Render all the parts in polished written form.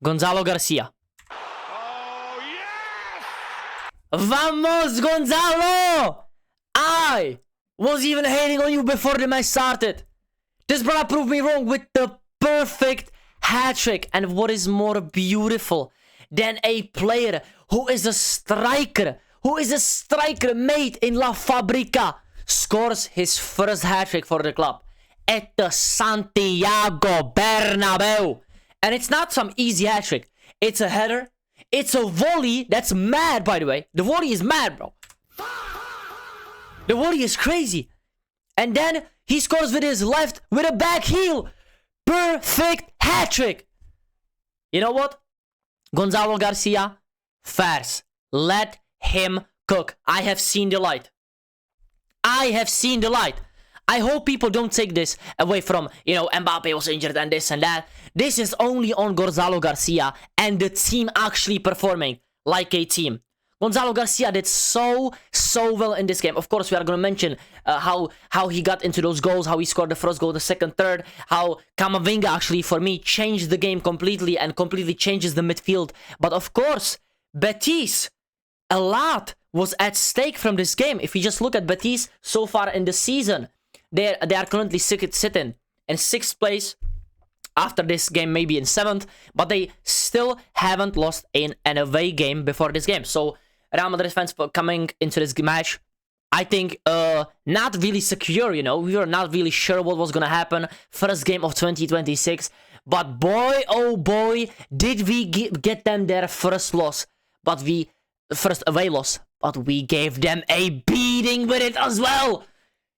Gonzalo Garcia. Oh, yes! Vamos, Gonzalo! I was even hating on you before the match started. This brother proved me wrong with the perfect hat-trick. And what is more beautiful than a player who is a striker, made in La Fabrica, scores his first hat-trick for the club at the Santiago Bernabeu. And it's not some easy hat-trick. It's a header. It's a volley. That's mad, by the way. The volley is mad, bro. The volley is crazy. And then he scores with his left with a backheel. Perfect hat-trick. You know what? Gonzalo Garcia, fairs. Let him cook. I have seen the light. I have seen the light. I hope people don't take this away from, you know, Mbappe was injured and this and that. This is only on Gonzalo Garcia and the team actually performing like a team. Gonzalo Garcia did so well in this game. Of course, we are going to mention how he got into those goals, how he scored the first goal, the second, third, how Camavinga actually, for me, changed the game completely and completely changes the midfield. But of course, Betis, a lot was at stake from this game. If you just look at Betis so far in the season, they are currently sitting in 6th place. After this game, maybe in 7th, but they still haven't lost in an away game before this game. So Real Madrid fans coming into this match, I think not really secure, you know. We were not really sure what was going to happen. First game of 2026. But boy, oh boy, did we get them their first loss. First away loss. But we gave them a beating with it as well.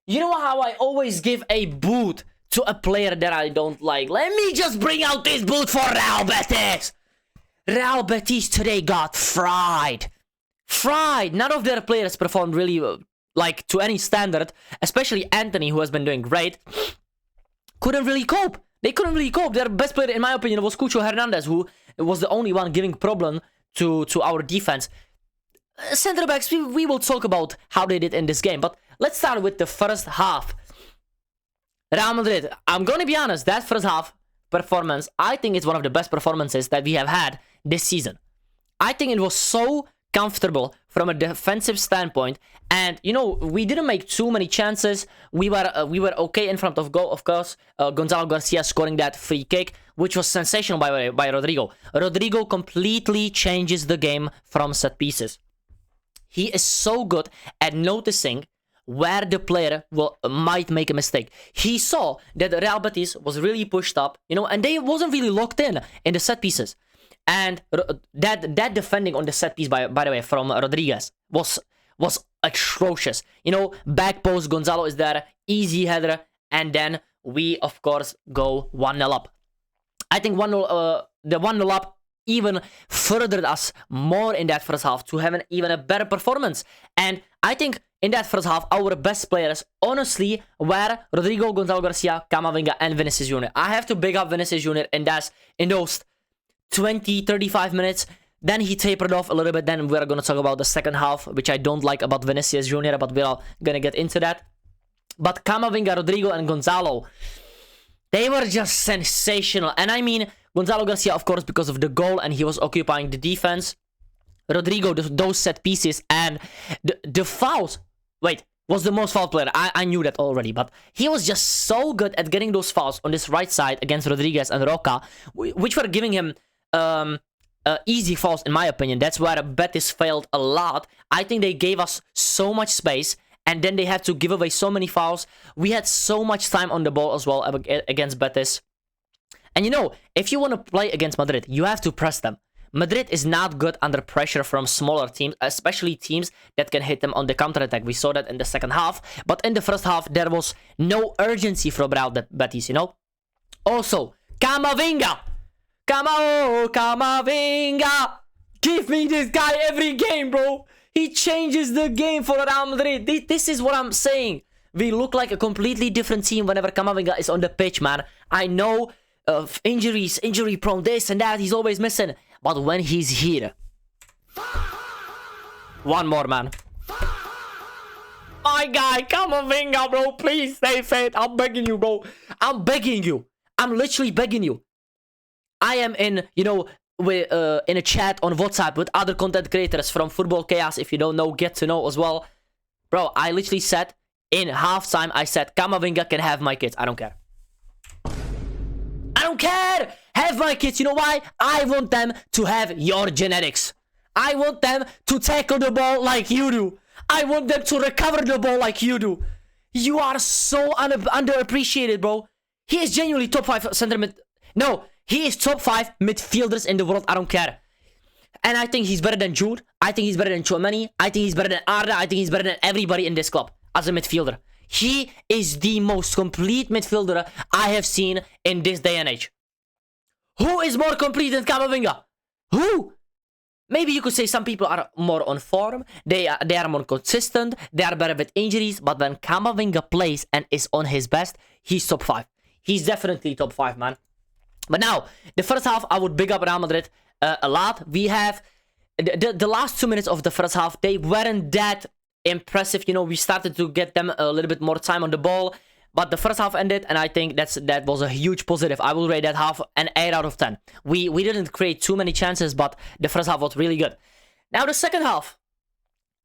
You know how I always give a boot to a player that I don't like? Let me just bring out this boot for Real Betis. Real Betis today got fried. None of their players performed really like to any standard, especially Antony, who has been doing great. Couldn't really cope. They couldn't really cope. Their best player, in my opinion, was Cucho Hernandez, who was the only one giving problem to our defense. Center backs, we will talk about how they did in this game, but let's start with the first half. Real Madrid, I'm going to be honest, that first half performance, I think it's one of the best performances that we have had this season. I think it was so comfortable from a defensive standpoint, and you know, we didn't make too many chances. We were okay in front of goal, of course. Gonzalo Garcia scoring that free kick, which was sensational by Rodrygo. Rodrygo completely changes the game from set pieces. He is so good at noticing where the player might make a mistake. He saw that Real Betis was really pushed up, you know, and they wasn't really locked in the set pieces. And that defending on the set piece, by the way, from Rodriguez was atrocious. You know, back post, Gonzalo is there, easy header, and then we, of course, go 1-0 up. I think the 1-0 up even furthered us more in that first half to have even a better performance. And I think in that first half, our best players, honestly, were Rodrygo, Gonzalo Garcia, Camavinga, and Vinicius Jr. I have to big up Vinicius Jr. in those 20-35 minutes. Then he tapered off a little bit. Then we're going to talk about the second half, which I don't like about Vinicius Jr., but we're going to get into that. But Camavinga, Rodrygo, and Gonzalo, they were just sensational. And I mean, Gonzalo Garcia, of course, because of the goal, and he was occupying the defense. Rodrygo, those set pieces, and the fouls. Wait, was the most foul player. I knew that already, but he was just so good at getting those fouls on this right side against Rodriguez and Roca, which were giving him easy fouls, in my opinion. That's where Betis failed a lot. I think they gave us so much space, and then they had to give away so many fouls. We had so much time on the ball as well against Betis. And you know, if you want to play against Madrid, you have to press them. Madrid is not good under pressure from smaller teams, especially teams that can hit them on the counter-attack. We saw that in the second half, but in the first half, there was no urgency from Real Betis, you know? Also, Camavinga! Camavinga! Give me this guy every game, bro! He changes the game for Real Madrid. This is what I'm saying. We look like a completely different team whenever Camavinga is on the pitch, man. I know injuries, injury prone, this and that, he's always missing. But when he's here... One more, man. My guy, Camavinga, bro, please stay fit. I'm begging you, bro. I'm begging you. I'm literally begging you. I am in, you know, in a chat on WhatsApp with other content creators from Football Chaos. If you don't know, get to know as well. Bro, I literally said in halftime, I said, Camavinga can have my kids. I don't care. I don't care. Have my kids. You know why? I want them to have your genetics. I want them to tackle the ball like you do. I want them to recover the ball like you do. You are so underappreciated, bro. He is genuinely top 5 center mid. No, he is top 5 midfielders in the world. I don't care. And I think he's better than Jude. I think he's better than Tchoumeni. I think he's better than Arda. I think he's better than everybody in this club as a midfielder. He is the most complete midfielder I have seen in this day and age. Who is more complete than Camavinga? Who? Maybe you could say some people are more on form. They are more consistent. They are better with injuries. But when Camavinga plays and is on his best, he's top 5. He's definitely top 5, man. But now, the first half, I would big up Real Madrid a lot. We have the last 2 minutes of the first half. They weren't that impressive. You know, we started to get them a little bit more time on the ball. But the first half ended, and I think that was a huge positive. I will rate that half an 8 out of 10. We didn't create too many chances, but the first half was really good. Now, the second half,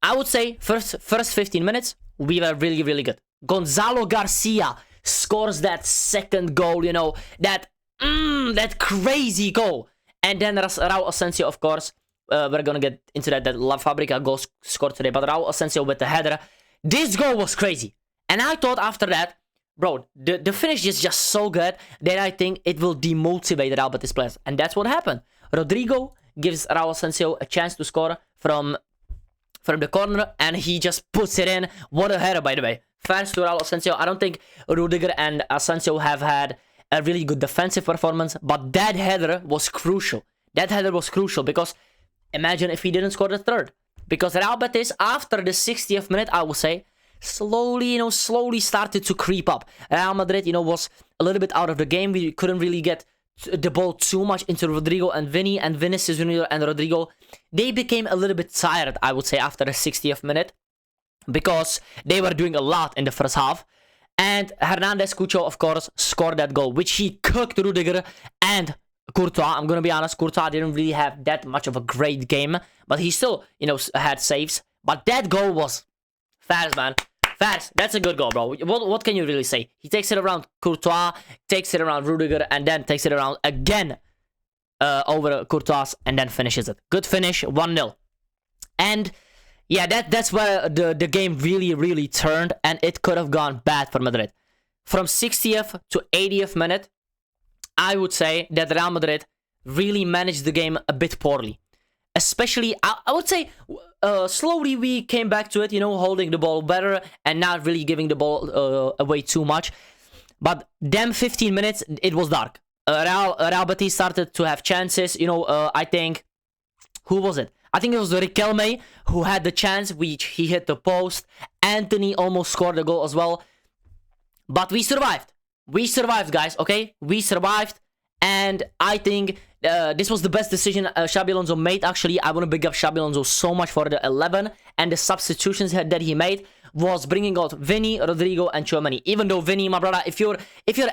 I would say first 15 minutes, we were really, really good. Gonzalo Garcia scores that second goal, you know, that crazy goal. And then Raul Asencio, of course, we're going to get into that Fabrica goal scored today, but Raul Asencio with the header. This goal was crazy. And I thought after that, bro, the finish is just so good that I think it will demotivate Real Betis players. And that's what happened. Rodrygo gives Raul Asencio a chance to score from the corner, and he just puts it in. What a header, by the way. Thanks to Raul Asencio. I don't think Rudiger and Asencio have had a really good defensive performance, but that header was crucial. That header was crucial because imagine if he didn't score the third. Because Real Betis, after the 60th minute, I would say, slowly started to creep up. Real Madrid, was a little bit out of the game. We couldn't really get the ball too much into Rodrygo and Vinny, and Vinicius Junior and Rodrygo. They became a little bit tired, I would say, after the 60th minute, because they were doing a lot in the first half. And Hernandez Cucho, of course, scored that goal, which he cooked Rudiger and Courtois. I'm going to be honest, Courtois didn't really have that much of a great game, but he still, had saves. But that goal was fast, man. Fast. That's a good goal, bro. What can you really say? He takes it around Courtois, takes it around Rudiger, and then takes it around again over Courtois, and then finishes it. Good finish, 1-0. And yeah, that's where the game really, really turned, and it could have gone bad for Madrid. From 60th to 80th minute, I would say that Real Madrid really managed the game a bit poorly. Especially, I would say, slowly we came back to it, holding the ball better and not really giving the ball away too much. But them 15 minutes, it was dark. Real Betis started to have chances. I think, who was it? I think it was Riquelme who had the chance, which he hit the post. Antony almost scored a goal as well. But we survived. We survived, guys, okay? We survived. And I think this was the best decision Xabi Alonso made, actually. I want to big up Xabi Alonso so much for the 11. And the substitutions that he made was bringing out Vinny, Rodrygo, and Tchoumeni. Even though Vinny, my brother, if you're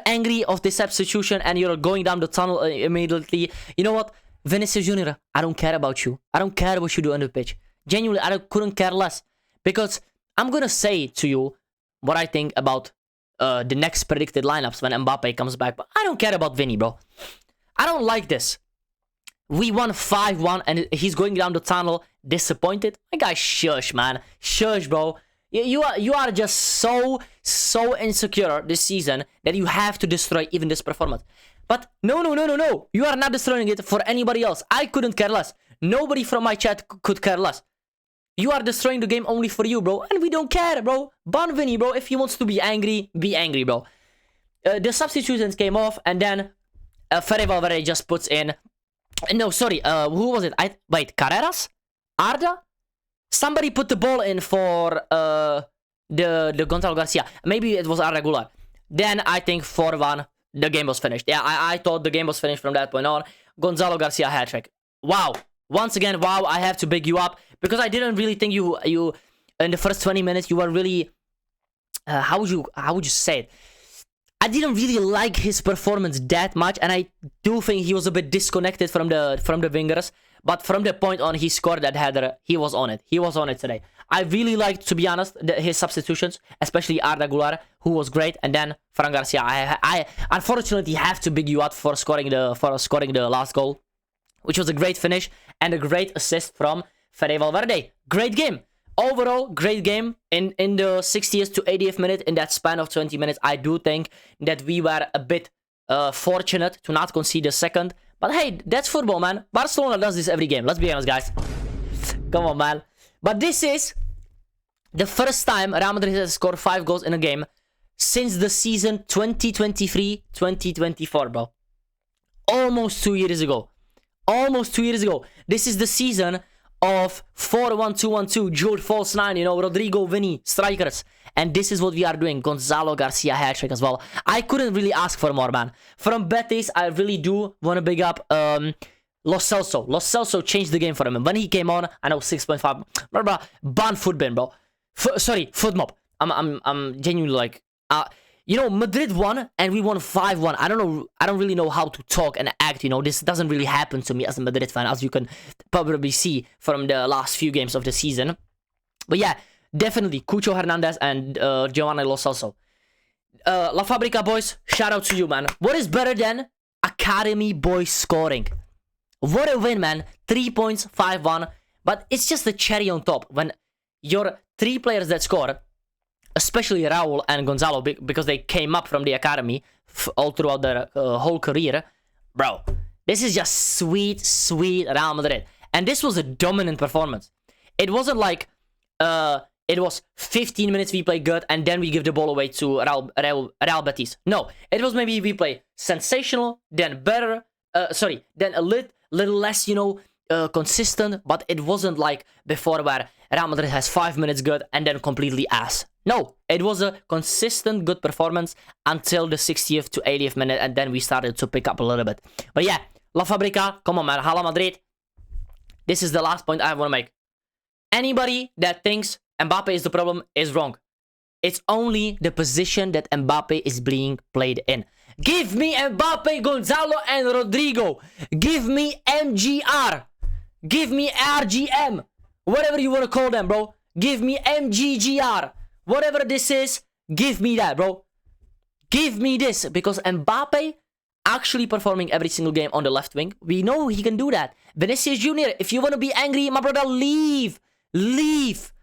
angry of this substitution and you're going down the tunnel immediately, you know what? Vinicius Junior, I don't care about you. I don't care what you do on the pitch. Genuinely, I couldn't care less. Because I'm going to say to you what I think about the next predicted lineups when Mbappe comes back. But I don't care about Vinny, bro. I don't like this. We won 5-1 and he's going down the tunnel disappointed. My guy, shush, man. Shush, bro. You are just so insecure this season that you have to destroy even this performance. But no. You are not destroying it for anybody else. I couldn't care less. Nobody from my chat could care less. You are destroying the game only for you, bro. And we don't care, bro. Ban Vinny, bro. If he wants to be angry, bro. The substitutions came off, and then Fede Valverde just puts in... No, sorry. Who was it? Wait, Carreras? Arda? Somebody put the ball in for the Gonzalo Garcia. Maybe it was Arda Güler. Then I think 4-1, the game was finished. Yeah, I thought the game was finished from that point on. Gonzalo Garcia hat-trick. Wow. Once again, wow, I have to big you up. Because I didn't really think you in the first 20 minutes, you were really... how would you say it? I didn't really like his performance that much, and I do think he was a bit disconnected from the wingers. But from the point on he scored that header, he was on it. He was on it today. I really liked, to be honest, his substitutions, especially Arda Güler, who was great, and then Fran Garcia. I unfortunately have to big you up for scoring the last goal, which was a great finish and a great assist from Fede Valverde. Great game. Overall, great game. In the 60th to 80th minute, in that span of 20 minutes, I do think that we were a bit fortunate to not concede a second. But hey, that's football, man. Barcelona does this every game. Let's be honest, guys. Come on, man. But this is the first time Real Madrid has scored 5 goals in a game since the season 2023-2024, bro. Almost 2 years ago. Almost 2 years ago. This is the season of 4-1-2-1-2, Jude, false 9, you know, Rodrygo, Vinny, strikers. And this is what we are doing. Gonzalo Garcia hat-trick as well. I couldn't really ask for more, man. From Betis, I really do want to big up Lo Celso. Lo Celso changed the game for him. And when he came on, I know 6.5. Bro, ban footbin, bro. Sorry, foot mob. I'm genuinely like... you know, Madrid won and we won 5-1. I don't really know how to talk and act, you know. This doesn't really happen to me as a Madrid fan, as you can probably see from the last few games of the season. But yeah, definitely Cucho Hernandez and Giovanni Lo Celso. La Fabrica boys, shout out to you, man. What is better than academy boys scoring? What a win, man. 3 points, 5-1. But it's just the cherry on top when your 3 players that score, especially Raul and Gonzalo, because they came up from the academy all throughout their whole career. Bro, this is just sweet, sweet Real Madrid. And this was a dominant performance. It wasn't like it was 15 minutes we play good and then we give the ball away to Real Betis. No, it was maybe we play sensational, then better, then a little less, you know, consistent. But it wasn't like before where Real Madrid has 5 minutes good and then completely ass. No, it was a consistent good performance until the 60th to 80th minute, and then we started to pick up a little bit. But yeah, La Fabrica, come on, man. Hala Madrid. This is the last point I want to make. Anybody that thinks Mbappe is the problem is wrong. It's only the position that Mbappe is being played in. Give me Mbappe, Gonzalo, and Rodrygo. Give me MGR. Give me RGM. Whatever you want to call them, bro. Give me MGGR. Whatever this is, give me that, bro. Give me this. Because Mbappe actually performing every single game on the left wing. We know he can do that. Vinicius Jr., if you want to be angry, my brother, leave. Leave.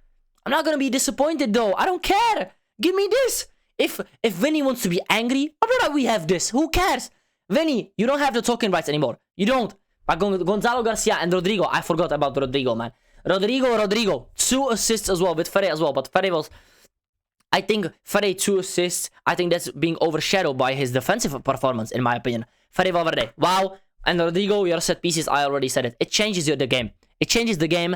I'm not going to be disappointed, though. I don't care. Give me this. If Vinny wants to be angry, my brother, we have this. Who cares? Vinny, you don't have the talking rights anymore. You don't. But Gonzalo Garcia and Rodrygo, I forgot about Rodrygo, man. Rodrygo. 2 assists as well with Fede as well. But Fede was... I think Fede 2 assists, I think that's being overshadowed by his defensive performance, in my opinion. Fede Valverde, wow. And Rodrygo, your set pieces, I already said it. It changes the game. It changes the game.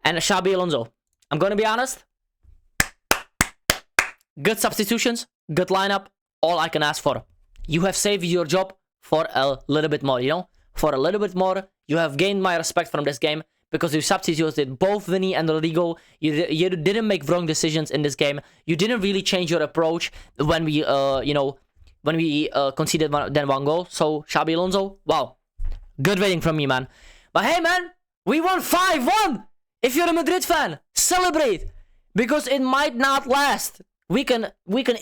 And Xabi Alonso, I'm going to be honest. Good substitutions, good lineup, all I can ask for. You have saved your job for a little bit more, you know? For a little bit more, you have gained my respect from this game. Because you substituted both Vinny and Rodrygo. You didn't make wrong decisions in this game. You didn't really change your approach when we, conceded one goal. So, Xabi Alonso, wow. Good rating from me, man. But hey, man, we won 5-1. If you're a Madrid fan, celebrate. Because it might not last. We can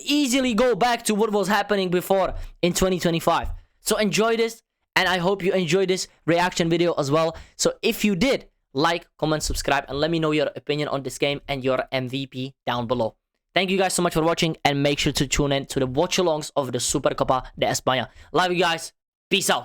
easily go back to what was happening before in 2025. So, enjoy this. And I hope you enjoyed this reaction video as well. So, if you did, like, comment, subscribe, and let me know your opinion on this game and your MVP down below. Thank you guys so much for watching, and make sure to tune in to the watch-alongs of the Supercopa de España. Love you guys. Peace out.